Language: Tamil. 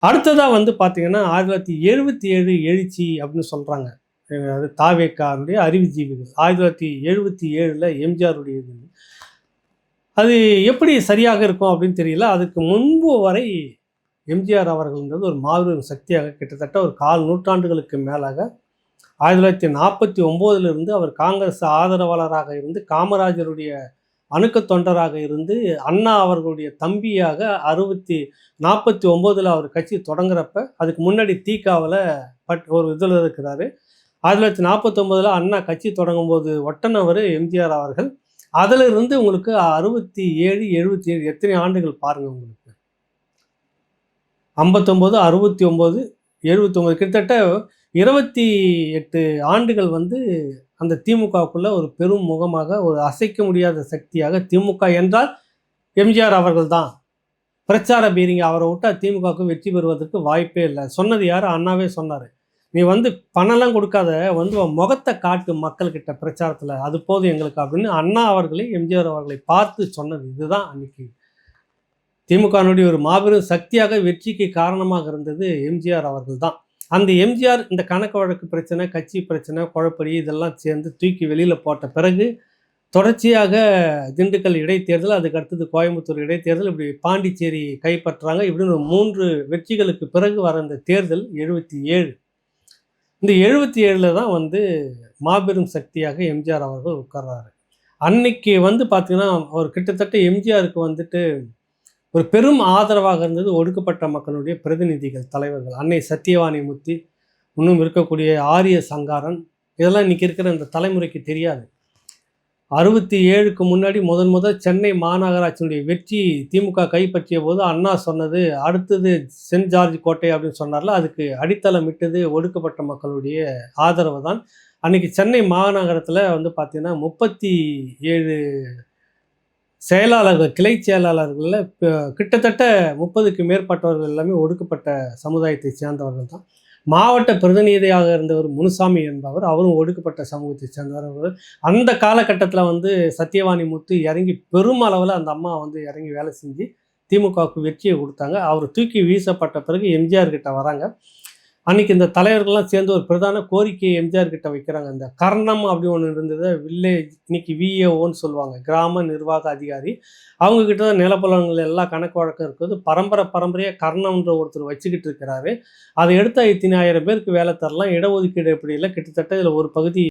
அடுத்ததாக வந்து பார்த்தீங்கன்னா 1977 எழுச்சி அப்படின்னு சொல்கிறாங்க. அது தாவேக்காவுடைய அறிவுஜீவிகள் 1977ல் எம்ஜிஆருடையது. அது எப்படி சரியாக இருக்கும் அப்படின்னு தெரியல. அதுக்கு முன்பு வரை எம்ஜிஆர் அவர்கள்ன்றது ஒரு மாபெரும் சக்தியாக கிட்டத்தட்ட ஒரு கால் நூற்றாண்டுகளுக்கு மேலாக 1949லிருந்து அவர் காங்கிரஸ் ஆதரவாளராக இருந்து காமராஜருடைய அணுக்க தொண்டராக இருந்து அண்ணா அவர்களுடைய தம்பியாக 1949ல் அவர் கட்சி தொடங்குறப்ப அதுக்கு முன்னாடி தீகாவில் ஒரு இதில் இருக்கிறாரு. 1949ல் அண்ணா கட்சி தொடங்கும் போது ஒட்டனவர் எம்ஜிஆர் அவர்கள். அதிலிருந்து உங்களுக்கு 67, 77 எத்தனை ஆண்டுகள் பாருங்கள் உங்களுக்கு. 59, 69, 79 கிட்டத்தட்ட 28 ஆண்டுகள் வந்து அந்த திமுகவுக்குள்ள ஒரு பெரும் முகமாக, ஒரு அசைக்க முடியாத சக்தியாக திமுக என்றால் எம்ஜிஆர் அவர்கள் தான். பிரச்சார பீரிங்க, அவரை விட்டா திமுகவுக்கு வெற்றி பெறுவதற்கு வாய்ப்பே இல்லை. சொன்னது யார்? அண்ணாவே சொன்னார். நீ வந்து பணம்லாம் கொடுக்காத, வந்து முகத்தை காட்டு மக்கள்கிட்ட பிரச்சாரத்தில், அது போதும் எங்களுக்கு அப்படின்னு அண்ணா அவர்களை எம்ஜிஆர் அவர்களை பார்த்து சொன்னது. இதுதான் அன்னைக்கு திமுகனுடைய ஒரு மாபெரும் சக்தியாக வெற்றிக்கு காரணமாக இருந்தது எம்ஜிஆர் அவர்கள் தான். அந்த எம்ஜிஆர் இந்த கணக்கு வழக்கு பிரச்சனை, கட்சி பிரச்சனை, குழப்படி இதெல்லாம் சேர்ந்து தூக்கி வெளியில் போட்ட பிறகு தொடர்ச்சியாக திண்டுக்கல் இடைத்தேர்தல், அதுக்கு அடுத்தது கோயம்புத்தூர் இடைத்தேர்தல், இப்படி பாண்டிச்சேரி கைப்பற்றாங்க. இப்படின்னு 3 வெற்றிகளுக்கு பிறகு வர இந்த தேர்தல் 77. இந்த 77ல் தான் வந்து மாபெரும் சக்தியாக எம்ஜிஆர் அவர்கள் உட்கார்றாரு. அன்னைக்கு வந்து பார்த்தீங்கன்னா அவர் கிட்டத்தட்ட எம்ஜிஆருக்கு வந்துட்டு ஒரு பெரும் ஆதரவாக இருந்தது ஒடுக்கப்பட்ட மக்களுடைய பிரதிநிதிகள், தலைவர்கள். அன்னை சத்தியவாணி முத்தி, இன்னும் இருக்கக்கூடிய ஆரிய சங்காரன், இதெல்லாம் இன்றைக்கி இருக்கிற இந்த தலைமுறைக்கு தெரியாது. 67க்கு முன்னாடி முதல் சென்னை மாநகராட்சியினுடைய வெற்றி திமுக கைப்பற்றிய போது அண்ணா சொன்னது, அடுத்தது சென்ட் ஜார்ஜ் கோட்டை அப்படின்னு சொன்னார்ல, அதுக்கு அடித்தளமிட்டது ஒடுக்கப்பட்ட மக்களுடைய ஆதரவு தான். அன்றைக்கி சென்னை மாநகரத்தில் வந்து பார்த்திங்கன்னா 37 செயலாளர்கள், கிளை செயலாளர்களில் கிட்டத்தட்ட 30க்கு மேற்பட்டவர்கள் எல்லாமே ஒடுக்கப்பட்ட சமுதாயத்தை சேர்ந்தவர்கள் தான். மாவட்ட பிரதிநிதியாக இருந்தவர் முனுசாமி என்பவர், அவரும் ஒடுக்கப்பட்ட சமூகத்தை சேர்ந்தவர். அந்த காலகட்டத்தில் வந்து சத்தியவாணி முத்து இறங்கி பெரும் அளவில் அந்த அம்மா வந்து இறங்கி வேலை செஞ்சு திமுகவுக்கு வெற்றியை கொடுத்தாங்க. அவர் தூக்கி வீசப்பட்ட பிறகு எம்ஜிஆர் கிட்ட வராங்க. அன்றைக்கி இந்த தலைவர்கள்லாம் சேர்ந்து ஒரு பிரதான கோரிக்கையை எம்ஜிஆர் கிட்ட வைக்கிறாங்க. இந்த கர்ணம் அப்படி ஒன்று இருந்தது, வில்லேஜ், இன்னைக்கு விஏஓன்னு சொல்லுவாங்க, கிராம நிர்வாக அதிகாரி. அவங்கக்கிட்ட தான் நிலப்பலங்கள் எல்லாம் கணக்கு வழக்கம் இருக்குது. பரம்பரையாக கர்ணம்ன்ற ஒருத்தர் வச்சுக்கிட்டு இருக்கிறாரு. அதை எடுத்தால் இத்தனை ஆயிரம் பேருக்கு வேலை தரலாம், இடஒதுக்கீடு எப்படி இல்லை, கிட்டத்தட்ட இதில் ஒரு பகுதி